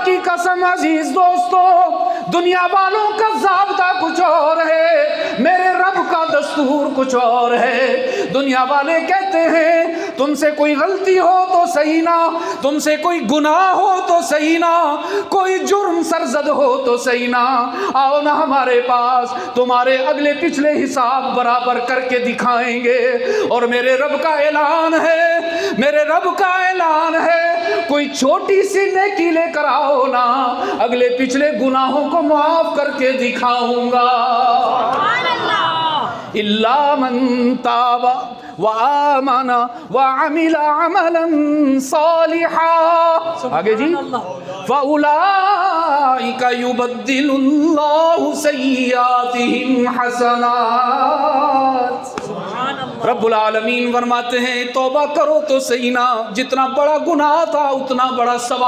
کی قسم عزیز دوستو، دنیا والوں کا ضابطہ کچھ اور ہے، میرے رب کا دستور کچھ اور ہے۔ دنیا والے کہتے ہیں تم سے کوئی غلطی ہو تو صحیح نہ، تم سے کوئی گناہ ہو تو صحیح نہ، کوئی جرم سرزد ہو تو صحیح نہ، آؤ نہ ہمارے پاس، تمہارے اگلے پچھلے حساب برابر کر کے دکھائیں گے۔ اور میرے رب کا اعلان ہے، میرے رب کا اعلان ہے، کوئی چھوٹی سی نیکی لے کر آؤ نا، اگلے پچھلے گناہوں کو معاف کر کے دکھاؤں گا۔ الا من تاب وآمن وعمل عملا صالحا، آگے جی، فأولئک یبدل اللہ سیئاتہم حسنات۔ رب العالمین فرماتے ہیں توبہ کرو تو صحیح نہ، جتنا بڑا گناہ تھا اتنا بڑا ثواب